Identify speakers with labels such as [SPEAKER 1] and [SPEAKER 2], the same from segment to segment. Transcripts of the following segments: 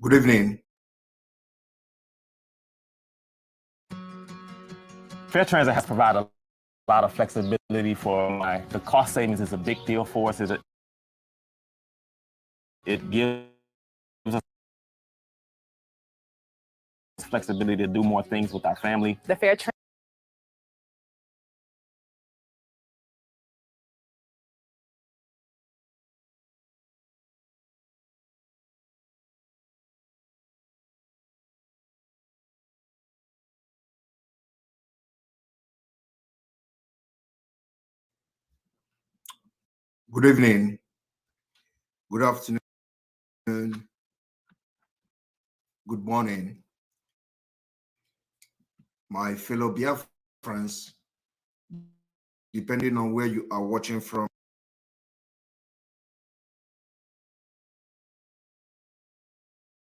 [SPEAKER 1] Good evening.
[SPEAKER 2] Fair Transit has provided a lot of flexibility for the cost savings is a big deal for us. It gives us flexibility to do more things with our family.
[SPEAKER 3] The Fair Transit
[SPEAKER 1] Good evening. Good afternoon. Good morning. My fellow Biafrans, depending on where you are watching from,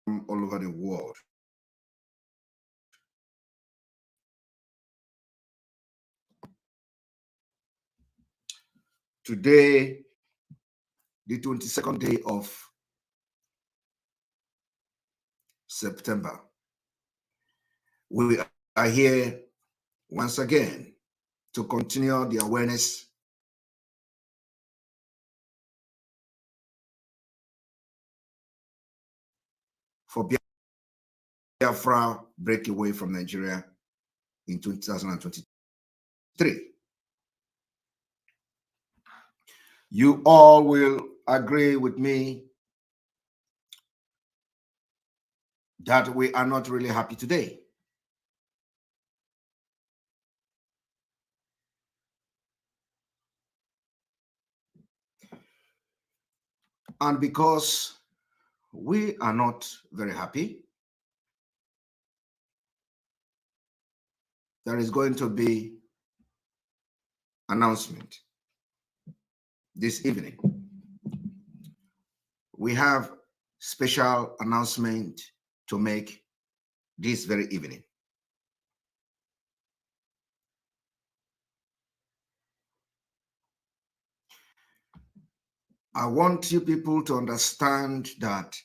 [SPEAKER 1] all over the world. Today, the 22nd day of September, we are here once again to continue the awareness for Biafra breakaway from Nigeria in 2023. You all will agree with me that we are not really happy today. And because we are not very happy, there is going to be announcement this evening. We have special announcement to make this very evening. I want you people to understand that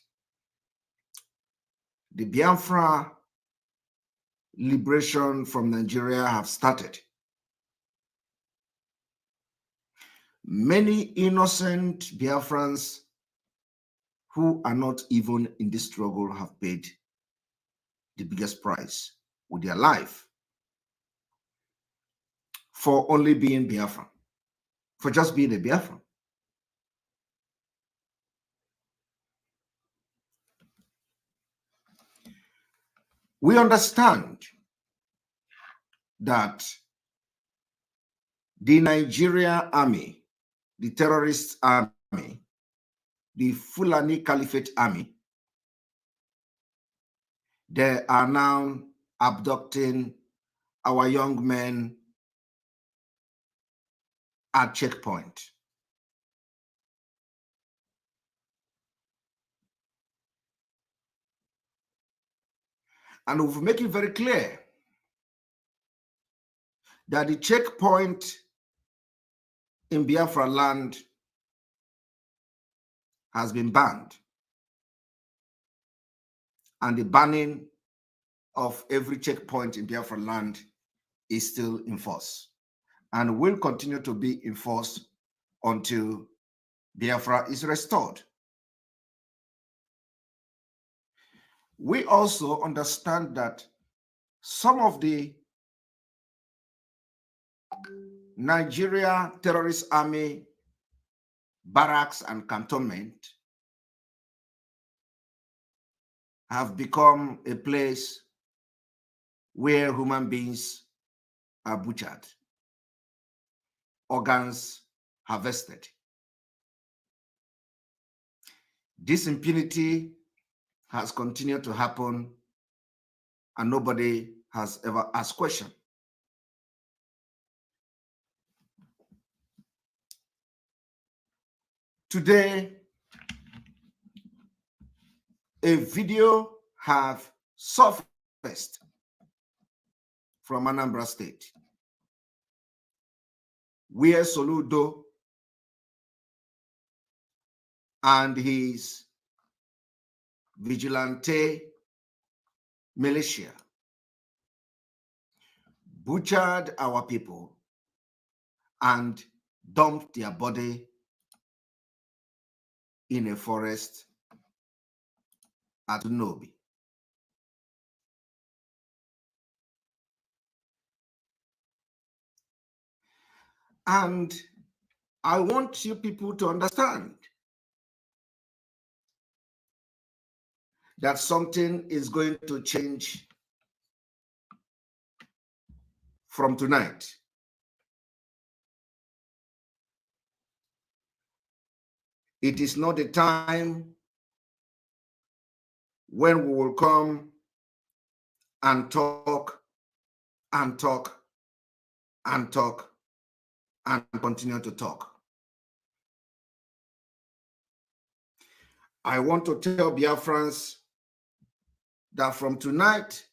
[SPEAKER 1] the Biafra liberation from Nigeria have started. Many innocent Biafrans who are not even in this struggle have paid the biggest price with their life for only being Biafran, for just being a Biafran. We understand that the Nigeria army, the terrorist army, the Fulani Caliphate army, they are now abducting our young men at checkpoint. And we've made it very clear that the checkpoint in Biafra land has been banned. And the banning of every checkpoint in Biafra land is still in force and will continue to be in force until Biafra is restored. We also understand that some of the Nigeria terrorist army barracks and cantonment have become a place where human beings are butchered, organs harvested. This impunity has continued to happen and nobody has ever asked question. Today, a video have surfaced from Anambra State, where Soludo and his vigilante militia butchered our people and dumped their body in a forest at Nobi. And I want you people to understand that something is going to change from tonight. It is not a time when we will come and talk and talk and talk and continue to talk. I want to tell Biafrans that from tonight,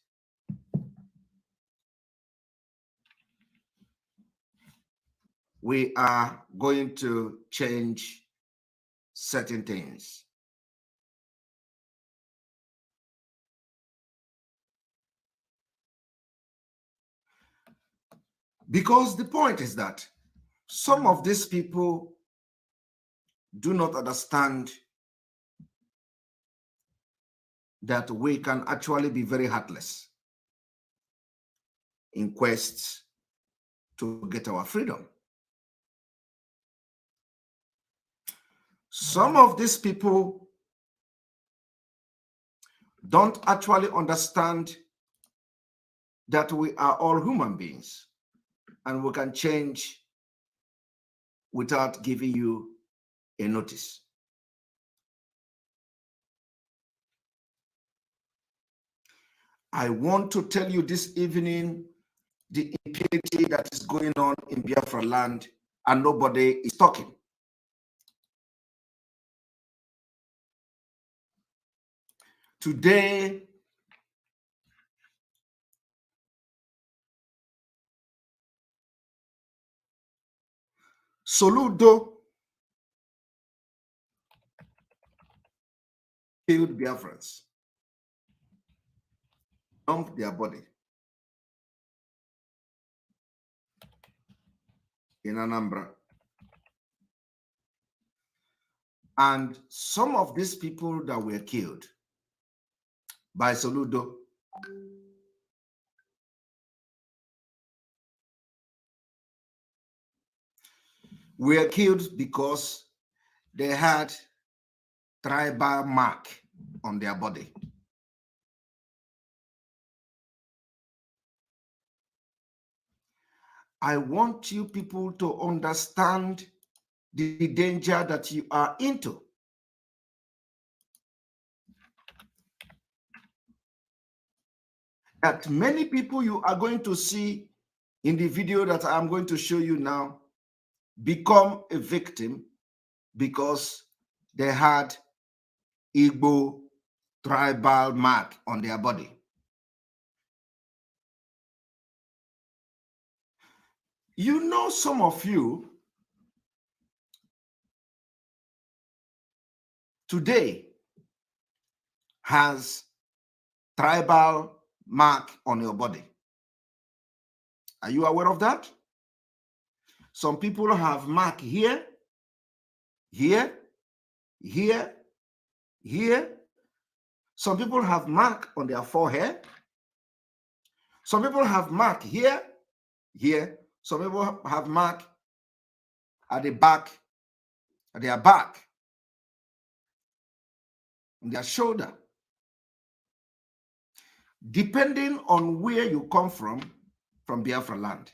[SPEAKER 1] we are going to change certain things. Because the point is that some of these people do not understand that we can actually be very heartless in quests to get our freedom. Some of these people don't actually understand that we are all human beings and we can change without giving you a notice. I want to tell you this evening the impunity that is going on in Biafra land and nobody is talking. Today, Soludo killed Biafrans, dumped their body in Anambra. And some of these people that were killed by Soludo were killed because they had tribal mark on their body. I want you people to understand the danger that you are into. That many people you are going to see in the video that I'm going to show you now become a victim because they had Igbo tribal mark on their body. You know, some of you today has tribal mark on your body. Are you aware of that? Some people have mark here, here, here, here. Some people have mark on their forehead. Some people have mark here, here. Some people have mark at the back, at their back, on their shoulder. Depending on where you come from Biafra land.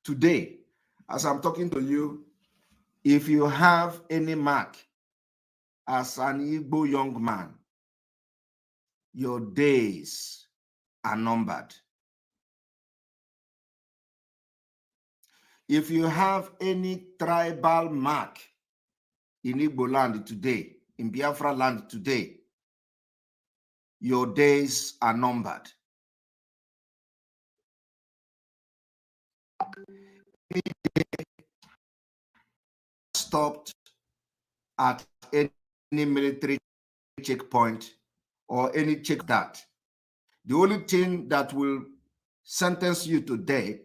[SPEAKER 1] Today, as I'm talking to you, if you have any mark as an Igbo young man, your days are numbered. If you have any tribal mark in Igbo land today, in Biafra land today, your days are numbered. Stopped at any military checkpoint or any check that. The only thing that will sentence you to death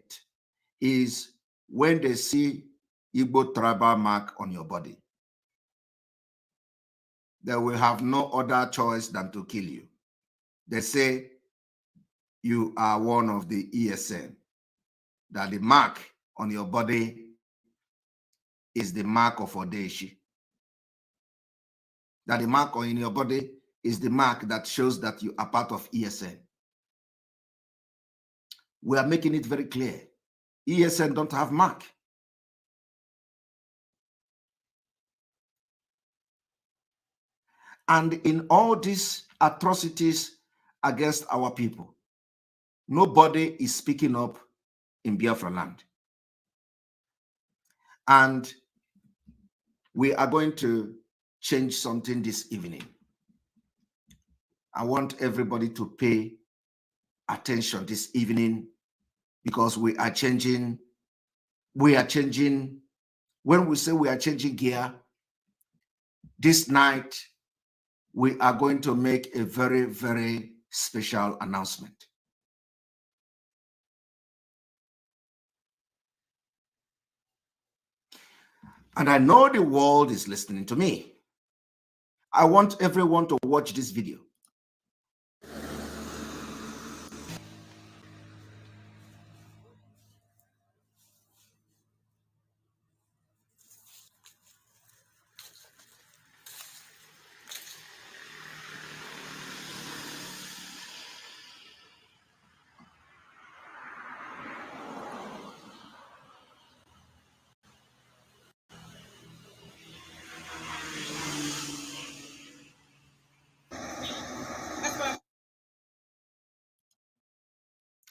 [SPEAKER 1] is when they see Igbo tribal mark on your body. They will have no other choice than to kill you. They say you are one of the ESN, that the mark on your body is the mark of Odeshi. That the mark on your body is the mark that shows that you are part of ESN. We are making it very clear. ESN don't have mark. And in all these atrocities against our people, nobody is speaking up in Biafra land. And we are going to change something this evening. I want everybody to pay attention this evening because we are changing. When we say we are changing gear, this night, we are going to make a very, very special announcement. And I know the world is listening to me. I want everyone to watch this video.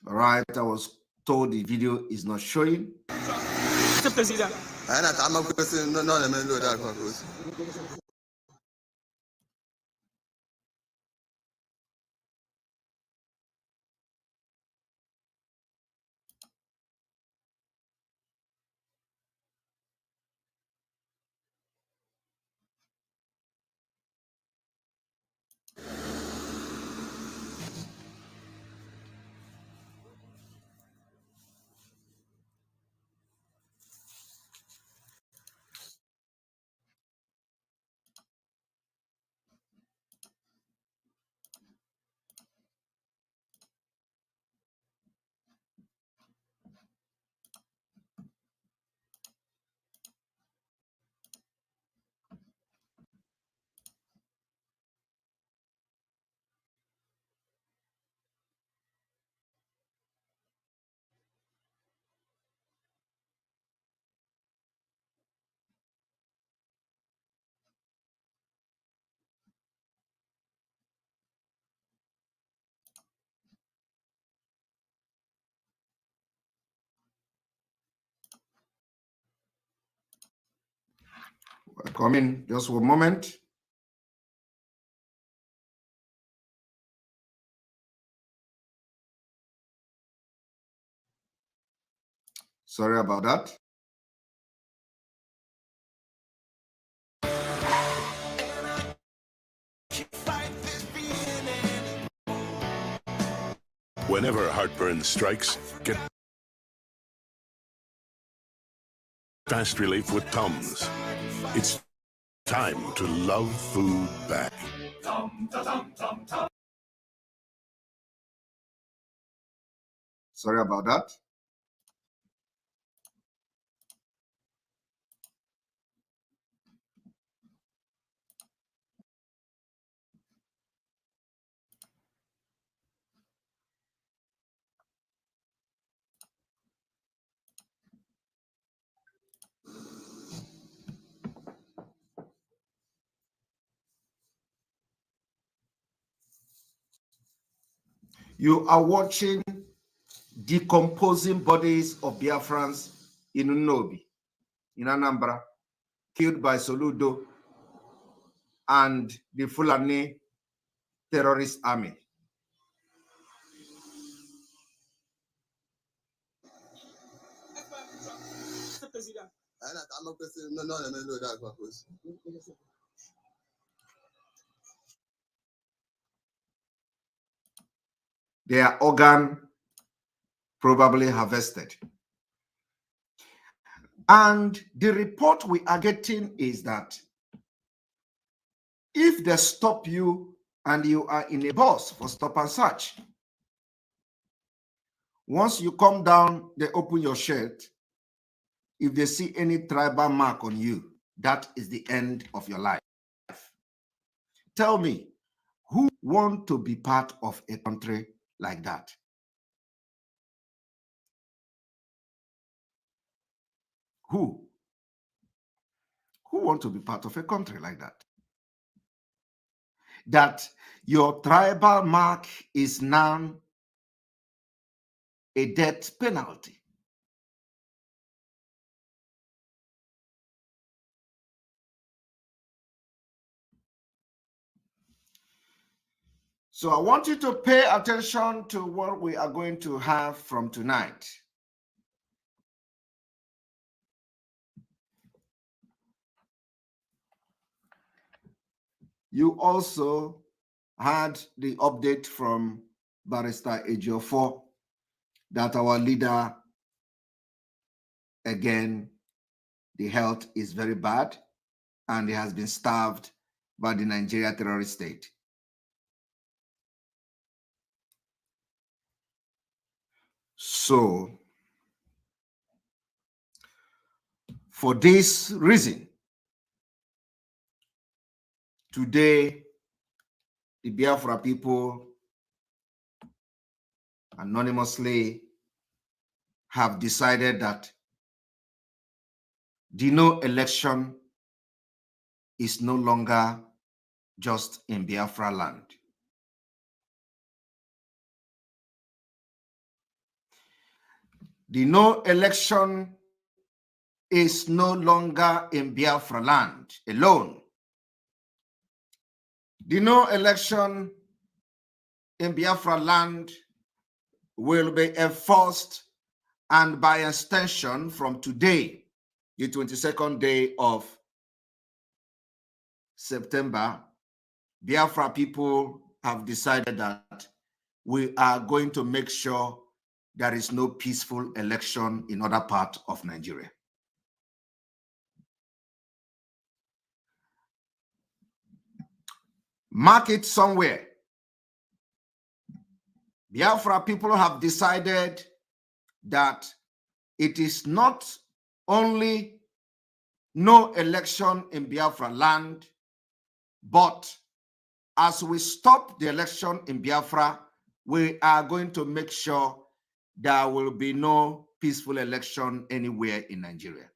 [SPEAKER 1] All right, I was told the video is not showing. Come in, just one moment. Sorry about that.
[SPEAKER 3] Whenever heartburn strikes, get fast relief with Tums. It's time to love food back.
[SPEAKER 1] Sorry about that. You are watching decomposing bodies of Biafrans in Unobi, in Anambra, killed by Soludo and the Fulani terrorist army. their organ probably harvested. And the report we are getting is that if they stop you and you are in a bus for stop and search, once you come down, they open your shirt. If they see any tribal mark on you, that is the end of your life. Tell me, who want to be part of a country like that? Who want to be part of a country like that? That your tribal mark is now a death penalty. So I want you to pay attention to what we are going to have from tonight. You also had the update from Barrister Ejiofor that our leader, again, the health is very bad and he has been starved by the Nigeria terrorist state. So, for this reason, today, the Biafra people anonymously have decided that the no election is no longer just in Biafra land. The no election is no longer in Biafra land alone. The no election in Biafra land will be enforced, and by extension from today, the 22nd day of September, Biafra people have decided that we are going to make sure there is no peaceful election in other parts of Nigeria. Mark it somewhere. Biafra people have decided that it is not only no election in Biafra land, but as we stop the election in Biafra, we are going to make sure there will be no peaceful election anywhere in Nigeria.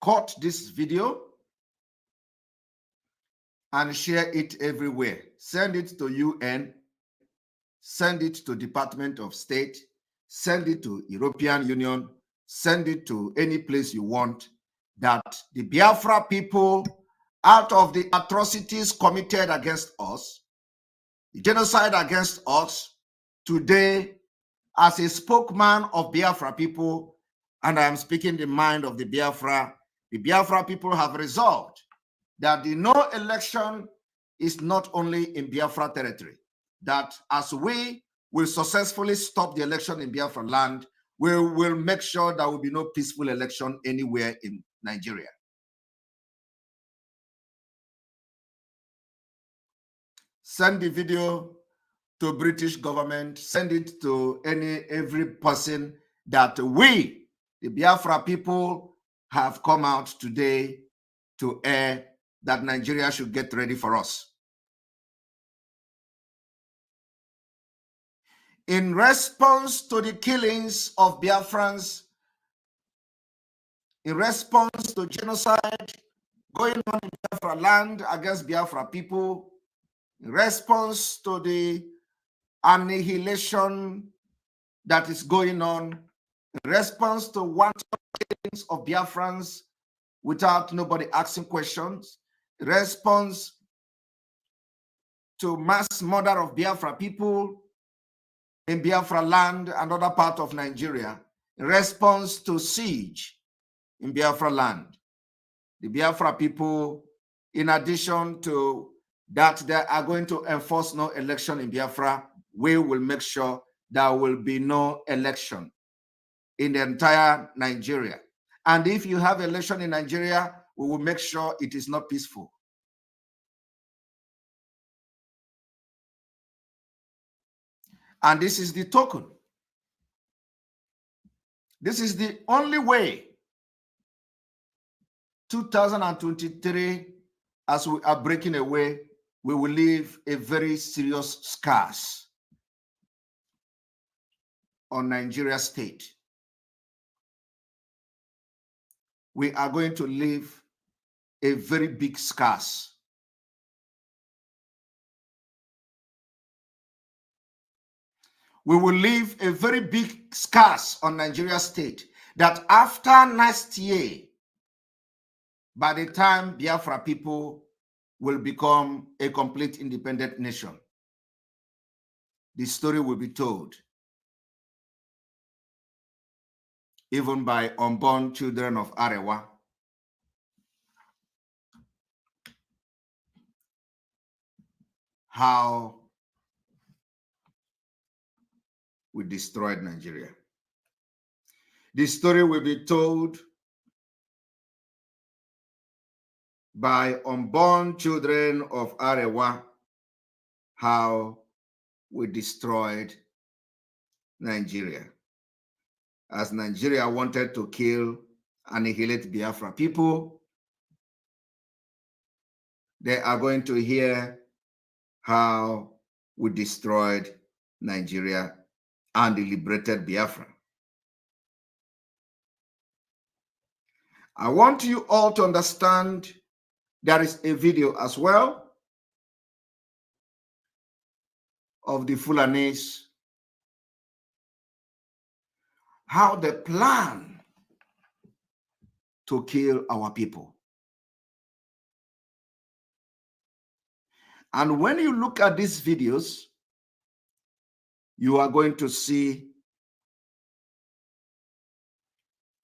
[SPEAKER 1] Cut this video and share it everywhere. Send it to UN, send it to Department of State, send it to European Union, send it to any place you want, that the Biafra people, out of the atrocities committed against us, the genocide against us, today, as a spokesman of Biafra people, and I am speaking the mind of the Biafra people have resolved that the no election is not only in Biafra territory, that as we will successfully stop the election in Biafra land, we will make sure there will be no peaceful election anywhere in Nigeria. Send the video to British government, send it to every person that we, the Biafra people, have come out today to air that Nigeria should get ready for us. In response to the killings of Biafrans, in response to genocide going on in Biafra land against Biafra people, in response to the annihilation that is going on, in response to wanton killings of Biafrans without nobody asking questions, in response to mass murder of Biafra people in Biafra land and other parts of Nigeria, in response to siege in Biafra land, the Biafra people, in addition to that they are going to enforce no election in Biafra, we will make sure there will be no election in the entire Nigeria. And if you have election in Nigeria, we will make sure it is not peaceful. And this is the token. This is the only way 2023, as we are breaking away, we will leave a very serious scars on Nigeria state. We are going to leave a very big scars. We will leave a very big scars on Nigeria state that after next year, by the time Biafra people will become a complete independent nation, the story will be told even by unborn children of Arewa. How we destroyed Nigeria. The story will be told by unborn children of Arewa, how we destroyed Nigeria. As Nigeria wanted to kill, annihilate Biafra people, they are going to hear how we destroyed Nigeria and liberated Biafra. I want you all to understand there is a video as well of the Fulanis, how they plan to kill our people. And when you look at these videos, you are going to see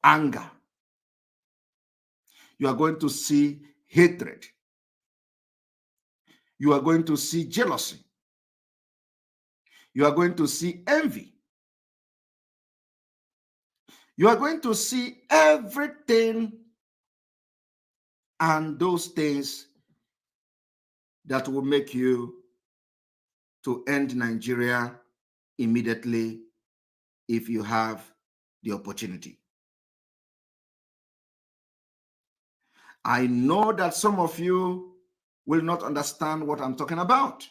[SPEAKER 1] anger. You are going to see hatred. You are going to see jealousy. You are going to see envy. You are going to see everything and those things that will make you to end Nigeria immediately if you have the opportunity. I know that some of you will not understand what I'm talking about.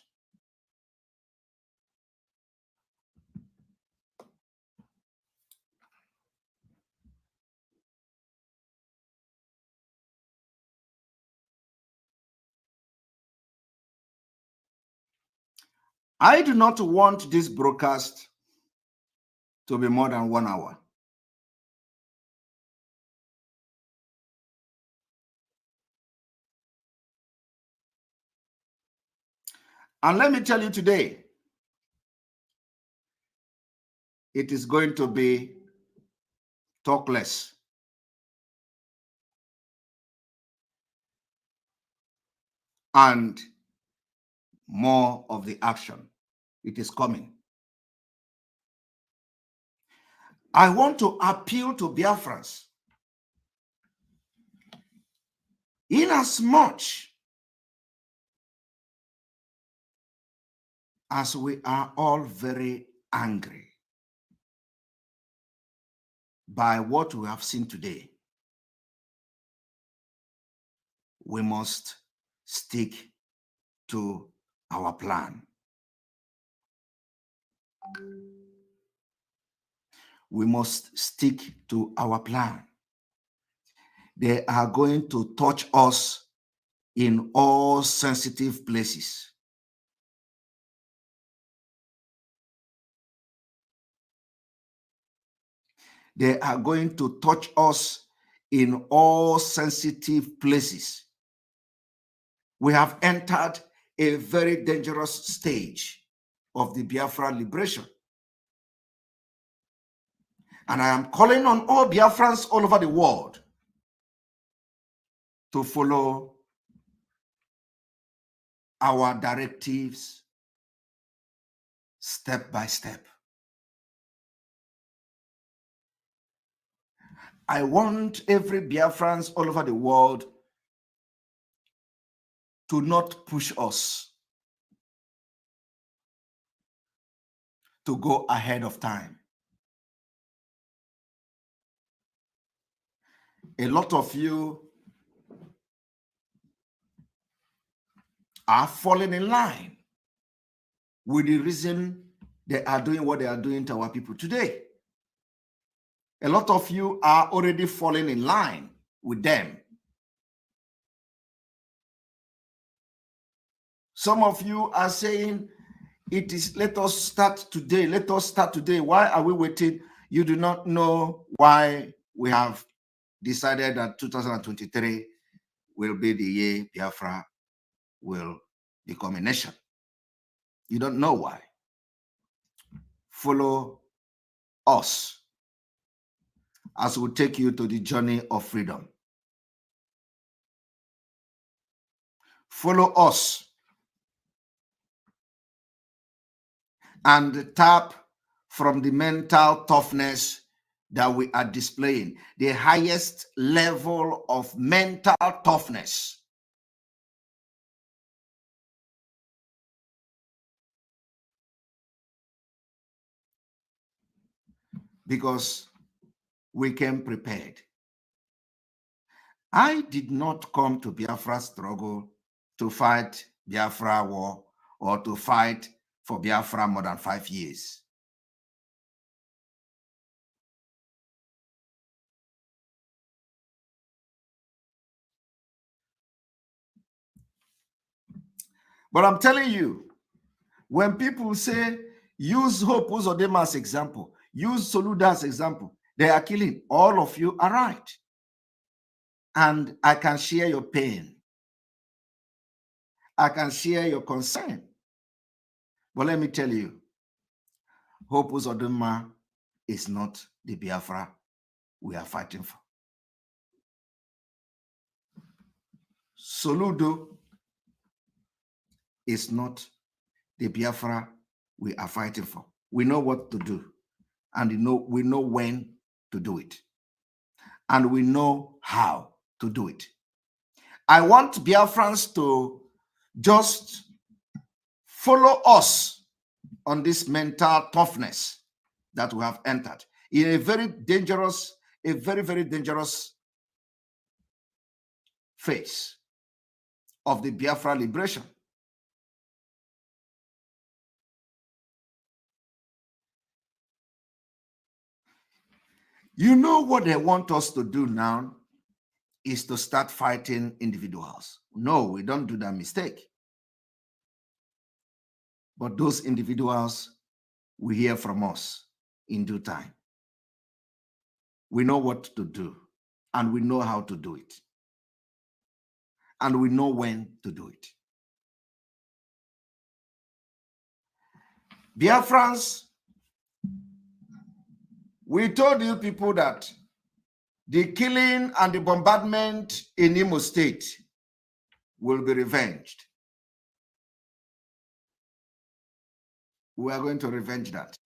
[SPEAKER 1] I do not want this broadcast to be more than 1 hour. And let me tell you today, it is going to be talk less. And more of the action. It is coming. I want to appeal to Biafrans. Inasmuch as we are all very angry by what we have seen today, we must stick to our plan. We must stick to our plan. They are going to touch us in all sensitive places. They are going to touch us in all sensitive places. We have entered a very dangerous stage of the Biafra liberation. And I am calling on all Biafrans all over the world to follow our directives step by step. I want every Biafrans all over the world to not push us to go ahead of time. A lot of you are falling in line with the reason they are doing what they are doing to our people today. A lot of you are already falling in line with them. Some of you are saying, it is, let us start today. Let us start today. Why are we waiting? You do not know why we have decided that 2023 will be the year Biafra will become a nation. You don't know why. Follow us as we take you to the journey of freedom. Follow us and tap from the mental toughness that we are displaying, the highest level of mental toughness. Because we came prepared. I did not come to Biafra struggle to fight Biafra war or to fight for Biafra more than 5 years. But I'm telling you, when people say, use Hope Uzodinma as example, use Soludo as example, they are killing. All of you are right. And I can share your pain. I can share your concern. But let me tell you, Hope Uzodinma is not the Biafra we are fighting for. Soludo is not the Biafra we are fighting for. We know what to do, and we know when to do it, and we know how to do it. I want Biafrans to just follow us on this mental toughness that we have entered in a very dangerous, very dangerous phase of the Biafra liberation. You know what they want us to do now is to start fighting individuals. No, we don't do that mistake. But those individuals will hear from us in due time. We know what to do, and we know how to do it. And we know when to do it. Biafrans, we told you people that the killing and the bombardment in Imo State will be revenged. We are going to revenge that.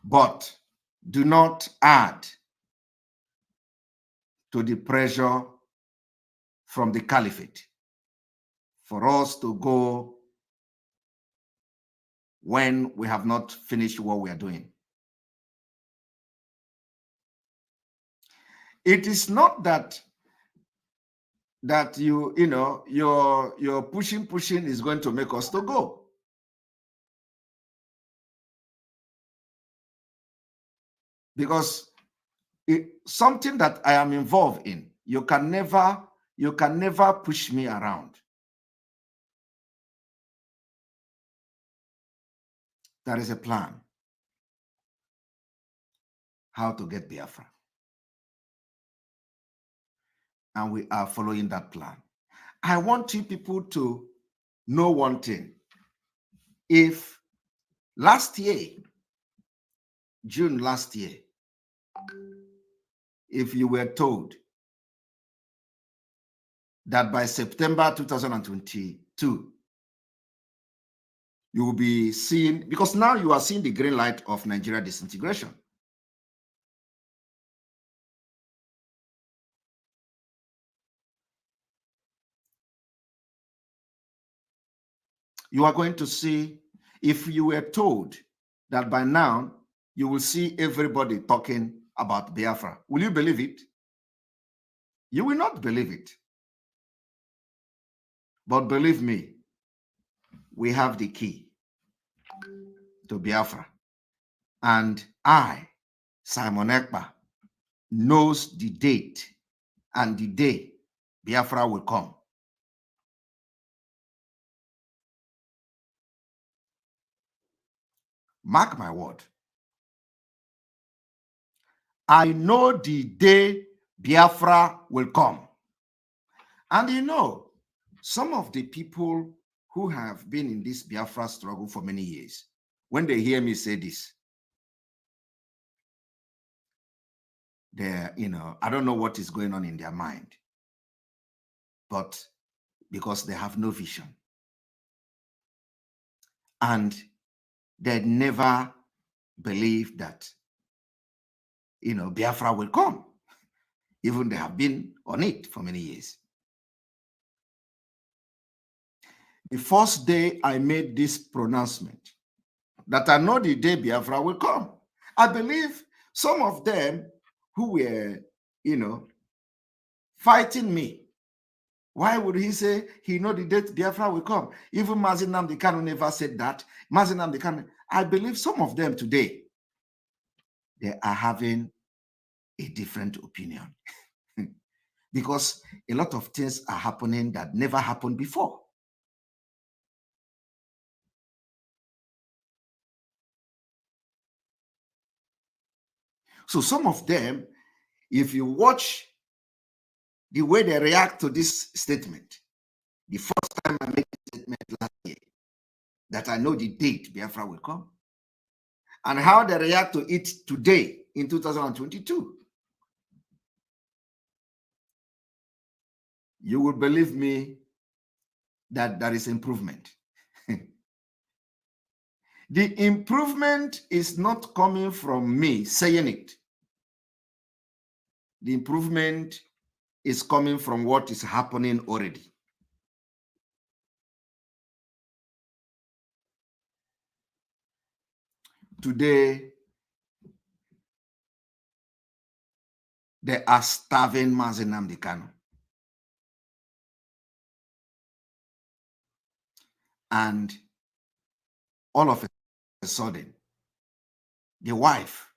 [SPEAKER 1] But do not add to the pressure from the caliphate for us to go when we have not finished what we are doing. It is not that your pushing is going to make us to go. Because something that I am involved in, you can never push me around. There is a plan how to get Biafra. And we are following that plan. I want you people to know one thing. If last year June last year, if you were told that by September 2022, you will be seeing, because now you are seeing the green light of Nigeria disintegration. You are going to see, if you were told that by now you will see everybody talking about Biafra, will you believe it? You will not believe it. But believe me, we have the key to Biafra. And I, Simon Ekpa, knows the date and the day Biafra will come. Mark my word. I know the day Biafra will come. And you know, some of the people who have been in this Biafra struggle for many years, when they hear me say this, they're, I don't know what is going on in their mind, but because they have no vision. And they never believe that, Biafra will come, even they have been on it for many years. The first day I made this pronouncement, that I know the day Biafra will come, I believe some of them who were, fighting me. Why would he say he know the date Biafra will come? Even Mazi Nnamdi Kanu never said that. Mazi Nnamdi Kanu, I believe some of them today, they are having a different opinion. Because a lot of things are happening that never happened before. So some of them, if you watch the way they react to this statement, the first time I made the statement last year, that I know the date Biafra will come, and how they react to it today in 2022, you will believe me that there is improvement. The improvement is not coming from me saying it. The improvement is coming from what is happening already. Today, they are starving Mazi Nnamdi Kanu. And all of a sudden, the wife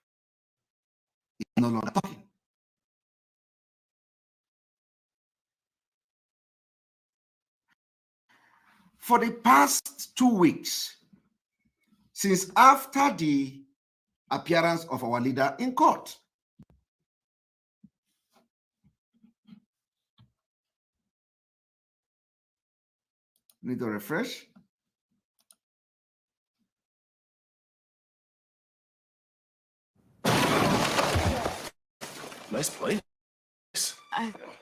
[SPEAKER 1] is no longer talking. For the past 2 weeks, since after the appearance of our leader in court, need to refresh.
[SPEAKER 4] Nice place.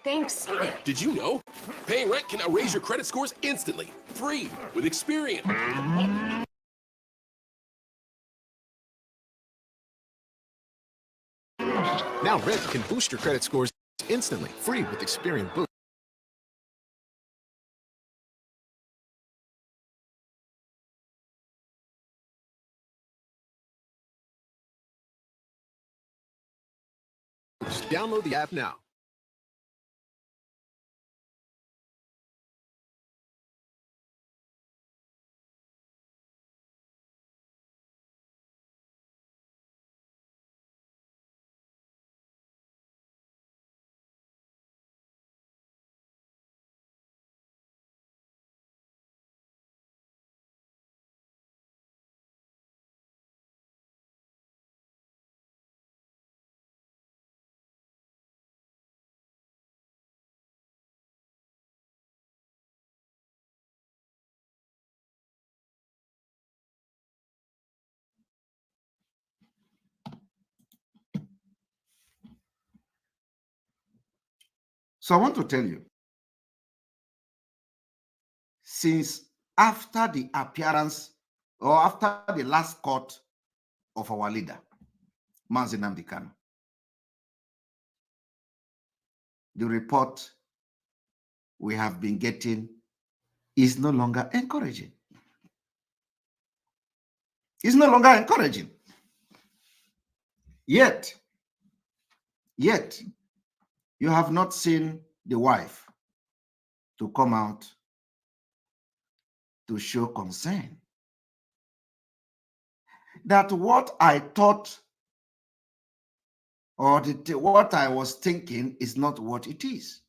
[SPEAKER 5] Thanks.
[SPEAKER 4] Did you know? Paying rent can now raise your credit scores instantly. Free with Experian.
[SPEAKER 6] Now rent can boost your credit scores instantly. Free with Experian Boost. Download the app now.
[SPEAKER 1] So I want to tell you, since after the appearance or after the last court of our leader, Mazi Nnamdi Kanu, the report we have been getting is no longer encouraging. It's no longer encouraging. Yet, you have not seen the wife to come out to show concern. That what I thought or what I was thinking is not what it is.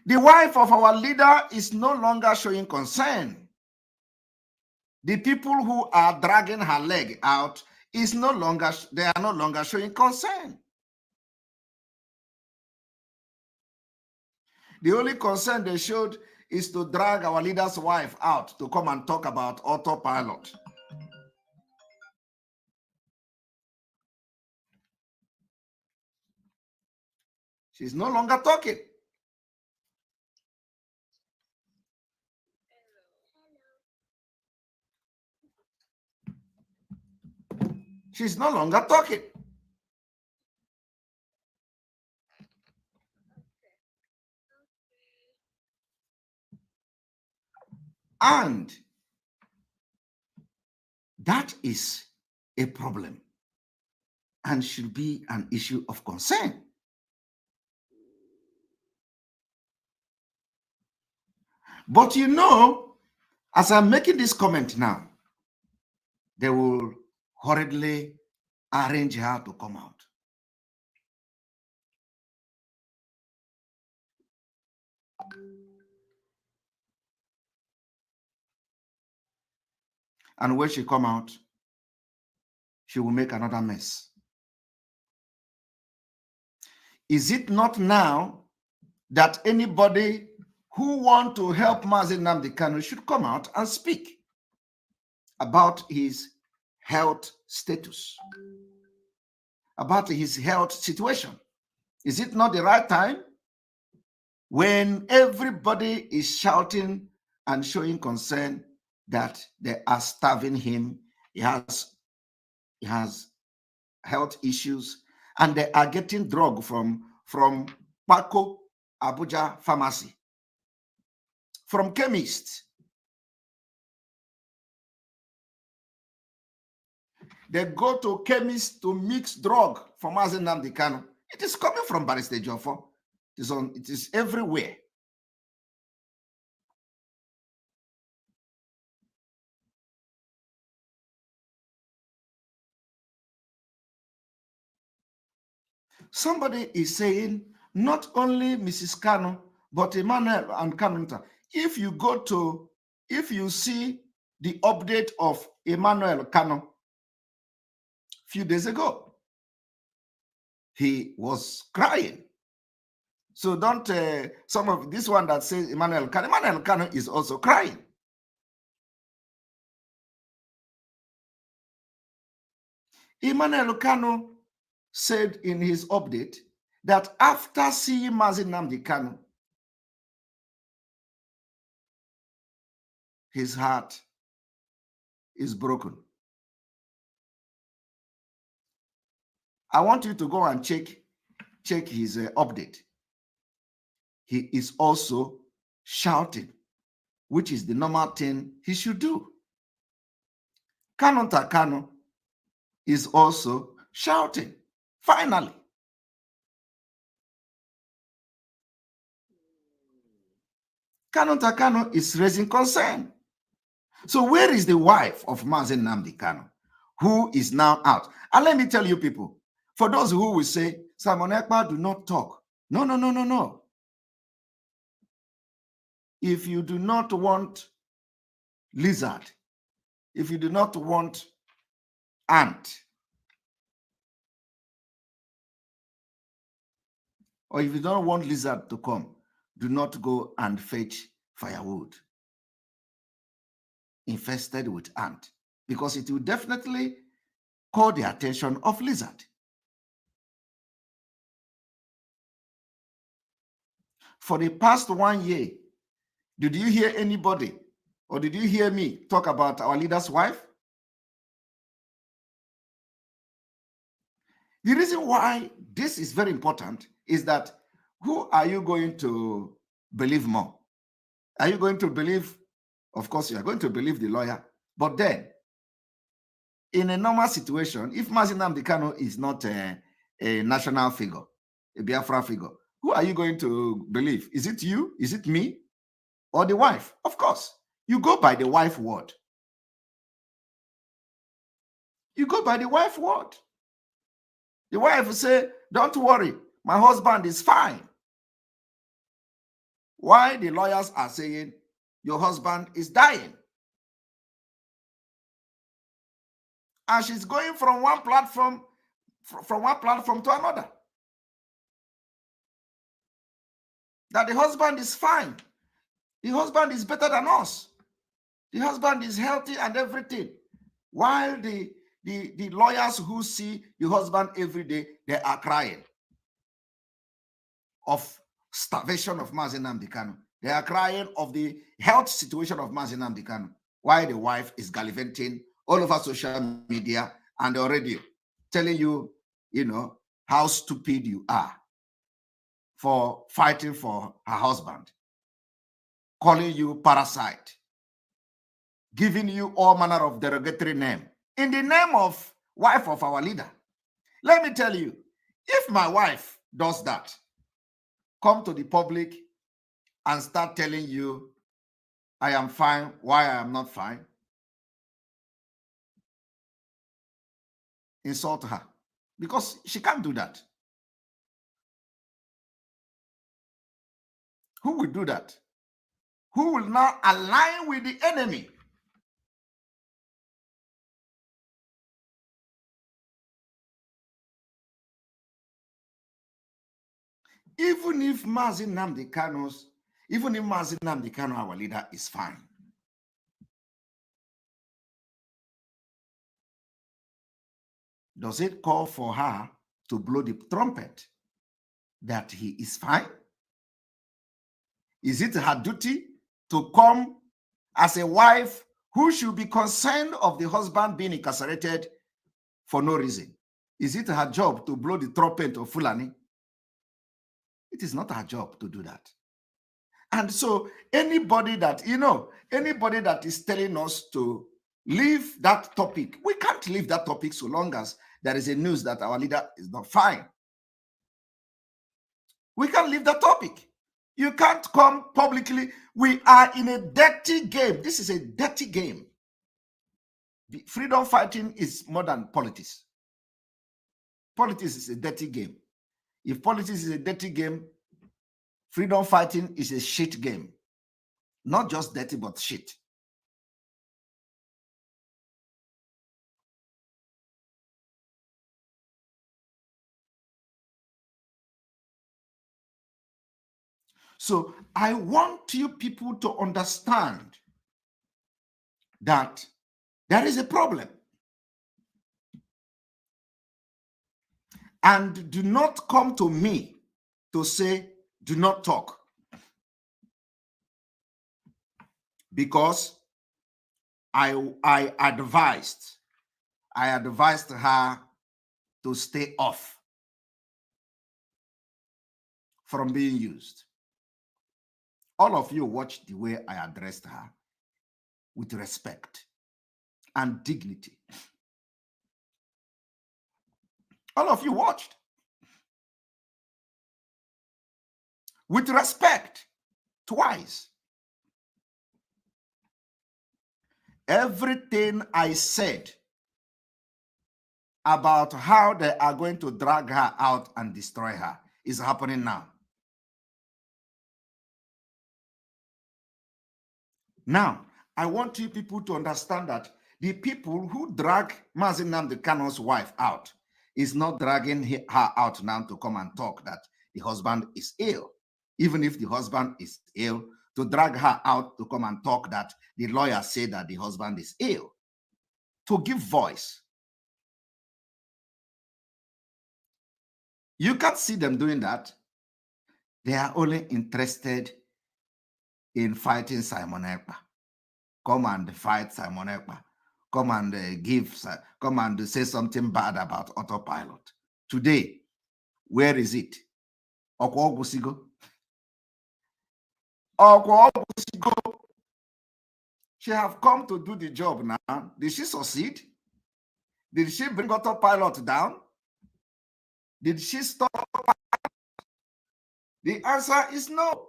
[SPEAKER 1] The wife of our leader is no longer showing concern. The people who are dragging her leg out they are no longer showing concern. The only concern they showed is to drag our leader's wife out to come and talk about autopilot. She's no longer talking. She's no longer talking. And that is a problem and should be an issue of concern. But you know, as I'm making this comment now, they will hurriedly arrange her to come out. And when she come out, she will make another mess. Is it not now that anybody who want to help Mazi Nnamdi Kanu should come out and speak about his health status, about his health situation? Is it not the right time when everybody is shouting and showing concern that they are starving him? He has health issues, and they are getting drug from Paco Abuja pharmacy, from chemists. They go to chemists to mix drug for Mazi Nnamdi Kanu. It is coming from Barrister Jofo. It is everywhere. Somebody is saying not only Mrs. Kanu, but Emmanuel and Kanunta. If you see the update of Emmanuel Kanu a few days ago, he was crying. So don't, some of this one that says Emmanuel Kanu is also crying. Emmanuel Kanu said in his update that after seeing Mazi Nnamdi Kanu, his heart is broken. I want you to go and check his update. He is also shouting, which is the normal thing he should do. Kanunta Kanu is also shouting. Finally, Kanunta Kanu is raising concern. So where is the wife of Mazi Nnamdi Kanu, who is now out? And let me tell you people, for those who will say, Simon Ekpa, do not talk. No. If you do not want lizard, if you do not want ant, or if you don't want lizard to come, do not go and fetch firewood infested with ant, because it will definitely call the attention of lizard. For the past 1 year, did you hear anybody or did you hear me talk about our leader's wife? The reason why this is very important is that who are you going to believe more? Are you going to believe, of course, you are going to believe the lawyer, but then in a normal situation, if Mazi Nnamdi Kanu is not a national figure, a Biafra figure, who are you going to believe? Is it you? Is it me? Or the wife? Of course, you go by the wife word. You go by the wife word. The wife will say, don't worry, my husband is fine. Why the lawyers are saying your husband is dying? And she's going from one platform to another. That the husband is fine. The husband is better than us. The husband is healthy and everything. While the lawyers who see the husband every day, they are crying of starvation of Mazi Nnamdi Kanu. They are crying of the health situation of Mazi Nnamdi Kanu. While the wife is gallivanting all over social media and the radio, telling you, how stupid you are for fighting for her husband, calling you parasite, giving you all manner of derogatory name in the name of wife of our leader. Let me tell you, if my wife does that, come to the public and start telling you I am fine, why I am not fine, insult her, because she can't do that. Who will do that? Who will now align with the enemy? Even if Mazi Nnamdi Kanu, our leader, is fine, does it call for her to blow the trumpet that he is fine? Is it her duty to come as a wife who should be concerned of the husband being incarcerated for no reason? Is it her job to blow the trumpet of Fulani? It is not her job to do that. And so anybody that is telling us to leave that topic, we can't leave that topic so long as there is a news that our leader is not fine. We can't leave that topic. You can't come publicly. We are in a dirty game. This is a dirty game. Freedom fighting is more than politics. Politics is a dirty game. If politics is a dirty game, freedom fighting is a shit game. Not just dirty, but shit. So I want you people to understand that there is a problem. And do not come to me to say, do not talk. Because I advised her to stay off from being used. All of you watched the way I addressed her with respect and dignity. All of you watched. With respect, twice. Everything I said about how they are going to drag her out and destroy her is happening now. Now, I want you people to understand that the people who drag Mazi Nnamdi Kanu's wife out is not dragging her out now to come and talk that the husband is ill. Even if the husband is ill, to drag her out to come and talk that the lawyer said that the husband is ill. To give voice. You can't see them doing that. They are only interested in fighting Simon Ekpa. Come and fight Simon Ekpa. Come and come and say something bad about autopilot. Today, where is it? Okwogusigo. Okwogusigo. She have come to do the job now. Did she succeed? Did she bring autopilot down? Did she stop? The answer is no.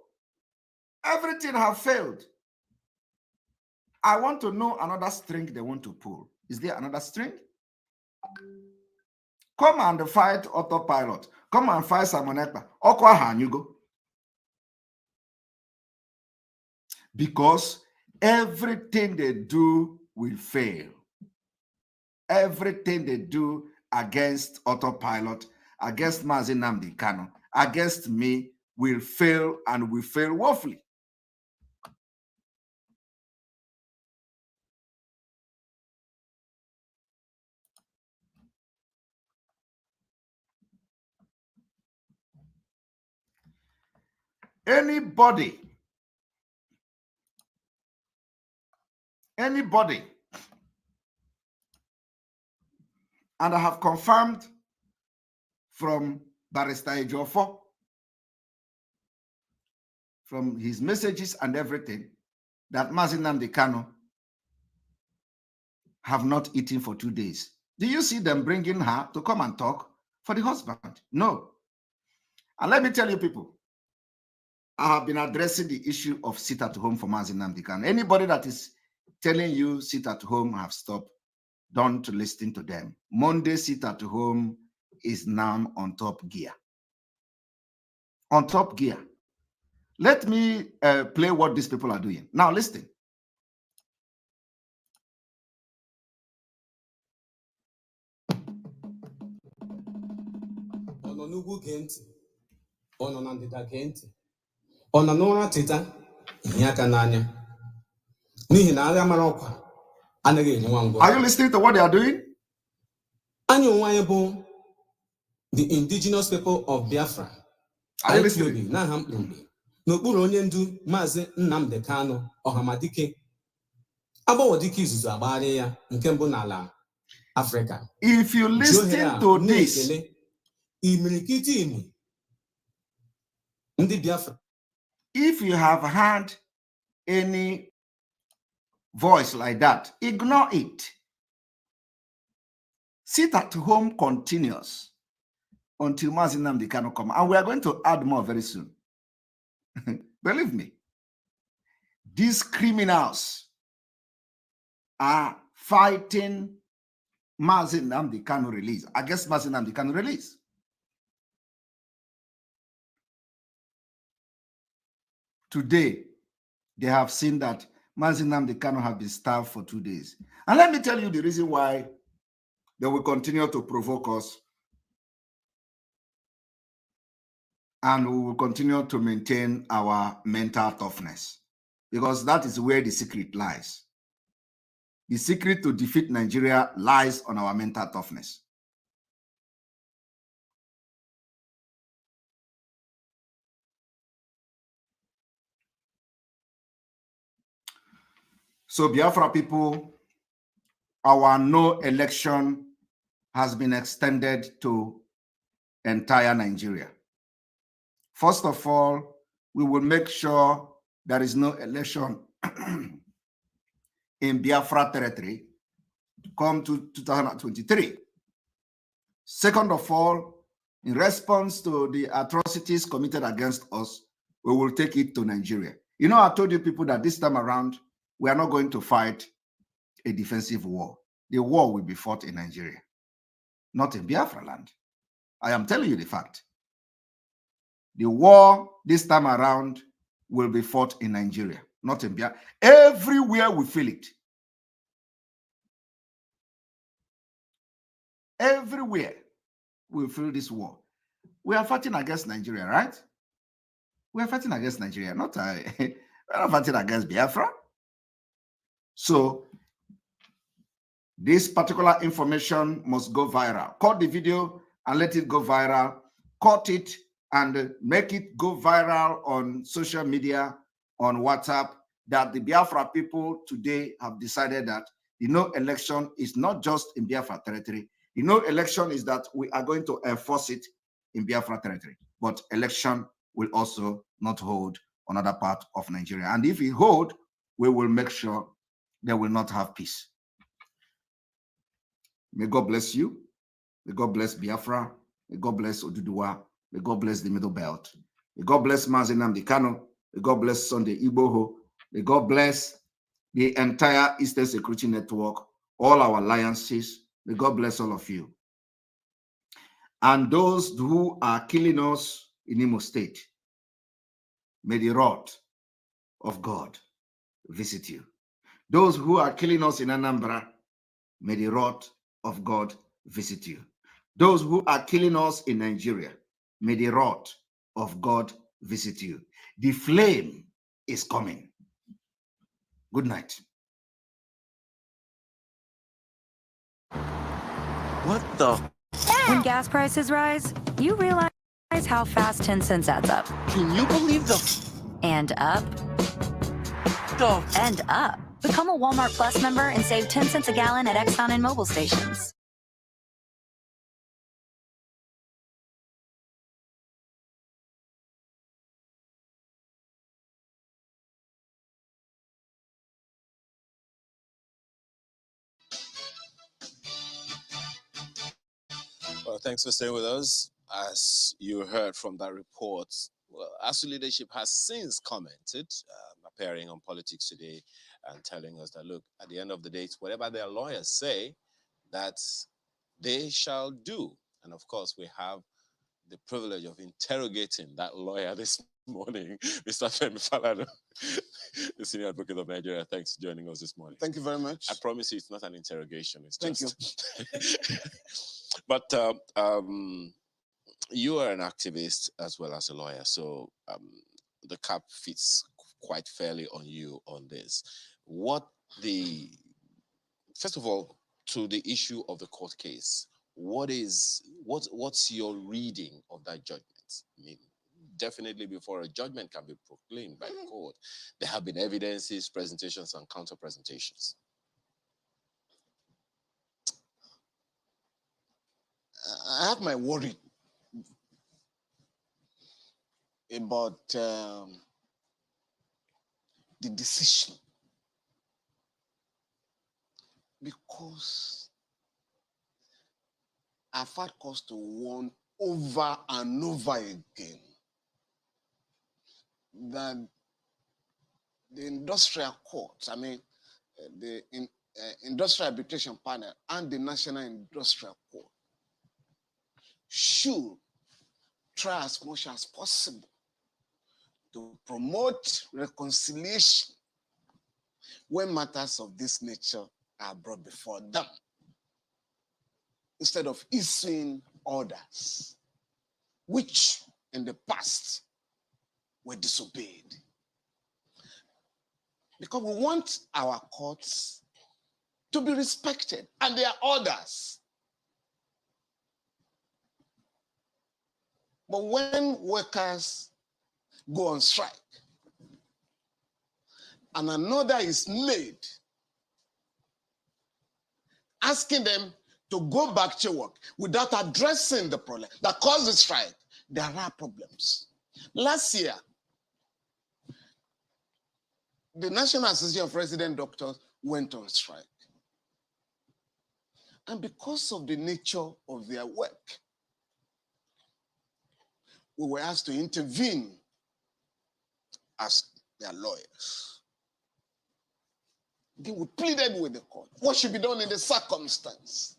[SPEAKER 1] Everything have failed. I want to know another string they want to pull. Is there another string? Come and fight autopilot. Come and fight Simon Ekpa. Okwa you go. Because everything they do will fail. Everything they do against autopilot, against Mazi Nnamdi Kanu, against me will fail, and will fail woefully. Anybody, and I have confirmed from Barrister Ejiofor, from his messages and everything, that Mazi Nnamdi Kanu have not eaten for 2 days. Do you see them bringing her to come and talk for the husband? No. And let me tell you people, I have been addressing the issue of sit at home for Mazi Nnamdi Kanu. Anybody that is telling you sit at home have stopped, don't listen to them. Monday sit at home is now on top gear. On top gear. Let me play what these people are doing. Now listen. Are you listening to what they are doing?
[SPEAKER 5] The indigenous people of Biafra.
[SPEAKER 1] Are you listening?
[SPEAKER 5] N'okpuru onye ndu Maazị Nnamdi Kanu Ọhamadike agbawodike izuzu agbagharị ya nke mbụ n'ala Africa.
[SPEAKER 1] If you listen to this,
[SPEAKER 5] imirikiti ndị Biafra.
[SPEAKER 1] If you have heard any voice like that, ignore it. Sit at home continues until Mazi Nnamdi Kanu come. And we are going to add more very soon. Believe me. These criminals are fighting Mazi Nnamdi Kanu release, against Mazi Nnamdi Kanu release. Today, they have seen that Mazi Nnamdi Kanu have been starved for 2 days. And let me tell you the reason why they will continue to provoke us, and we will continue to maintain our mental toughness, because that is where the secret lies. The secret to defeat Nigeria lies on our mental toughness. So Biafra people, our no election has been extended to entire Nigeria. First of all, we will make sure there is no election in Biafra territory come to 2023. Second of all, in response to the atrocities committed against us, we will take it to Nigeria. You know, I told you people that this time around, we are not going to fight a defensive war. The war will be fought in Nigeria, not in Biafra land. I am telling you the fact. The war this time around will be fought in Nigeria, not in Biafra. Everywhere we feel it. Everywhere we feel this war. We are fighting against Nigeria, right? We are fighting against Nigeria, we're not fighting against Biafra. So this particular information must go viral. Cut the video and let it go viral. Cut it and make it go viral on social media, on WhatsApp, that the Biafra people today have decided that the no election is not just in Biafra territory. The no election is that we are going to enforce it in Biafra territory, but election will also not hold on other part of Nigeria. And if it hold, we will make sure they will not have peace. May God bless you. May God bless Biafra. May God bless Oduduwa. May God bless the Middle Belt. May God bless Mazi Nnamdi Kanu. May God bless Sunday Igboho. May God bless the entire Eastern Security Network, all our alliances. May God bless all of you. And those who are killing us in Imo State, may the wrath of God visit you. Those who are killing us in Anambra, may the wrath of God visit you. Those who are killing us in Nigeria, may the wrath of God visit you. The flame is coming. Good night.
[SPEAKER 7] What the?
[SPEAKER 8] When gas prices rise, you realize how fast 10 cents adds up.
[SPEAKER 7] Can you believe the?
[SPEAKER 8] And up.
[SPEAKER 7] The?
[SPEAKER 8] And up. Become a Walmart Plus member and save 10 cents a gallon at Exxon and Mobil stations.
[SPEAKER 9] Well, thanks for staying with us. As you heard from that report, well, ASU leadership has since commented, appearing on Politics Today and telling us that, look, at the end of the day, it's whatever their lawyers say, that they shall do. And of course, we have the privilege of interrogating that lawyer this morning, Mr. Femi Falana, the senior advocate of Nigeria. Thanks for joining us this morning.
[SPEAKER 10] Thank you very much.
[SPEAKER 9] I promise you it's not an interrogation. It's
[SPEAKER 10] Thank
[SPEAKER 9] just... you. But you are an activist as well as a lawyer, so the cap fits quite fairly on you on this. First of all, to the issue of the court case, what's your reading of that judgment? I mean, definitely before a judgment can be proclaimed by the court, there have been evidences, presentations, and counter-presentations.
[SPEAKER 10] I have my worry about the decision, because I've had cause to warn over and over again that the industrial courts, I mean, the Industrial Arbitration Panel and the National Industrial Court should try as much as possible to promote reconciliation when matters of this nature are brought before them, instead of issuing orders, which in the past were disobeyed. Because we want our courts to be respected and their orders. But when workers go on strike and an order is made asking them to go back to work without addressing the problem that caused the strike, there are problems. Last year, the National Association of Resident Doctors went on strike. And because of the nature of their work, we were asked to intervene as their lawyers. Then we pleaded with the court. What should be done in the circumstance?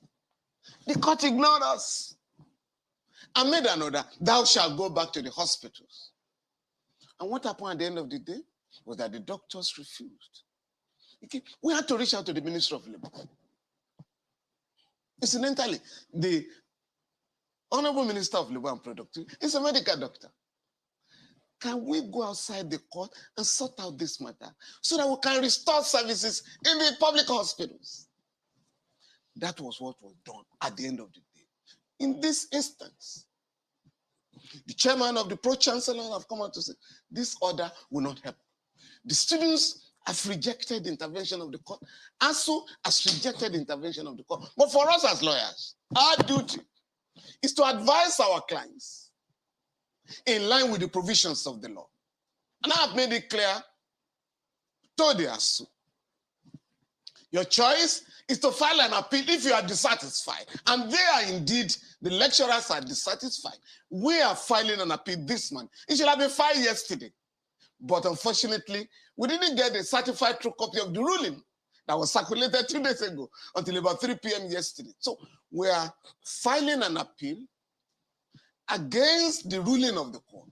[SPEAKER 10] The court ignored us and made an order, thou shalt go back to the hospitals. And what happened at the end of the day was that the doctors refused. Okay. We had to reach out to the Minister of Labor. Incidentally, the Honorable Minister of Labor and Productivity is a medical doctor. Can we go outside the court and sort out this matter so that we can restore services in the public hospitals? That was what was done at the end of the day. In this instance, The chairman of the pro-chancellor have come out to say, this order will not help. The students have rejected intervention of the court. ASU has rejected intervention of the court. But for us as lawyers, our duty is to advise our clients in line with the provisions of the law. And I have made it clear to the ASU. Your choice is to file an appeal if you are dissatisfied. And they are indeed, the lecturers are dissatisfied. We are filing an appeal this month. It should have been filed yesterday. But unfortunately, we didn't get a certified true copy of the ruling that was circulated 2 days ago until about 3 p.m. yesterday. So we are filing an appeal against the ruling of the court,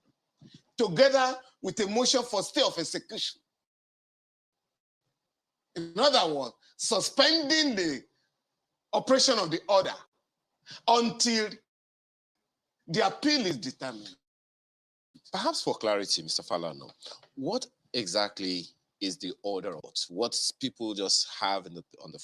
[SPEAKER 10] together with a motion for stay of execution. In other words, suspending the operation of the order until the appeal is determined.
[SPEAKER 9] Perhaps for clarity, Mr. Falano, what exactly is the order? What people just have on the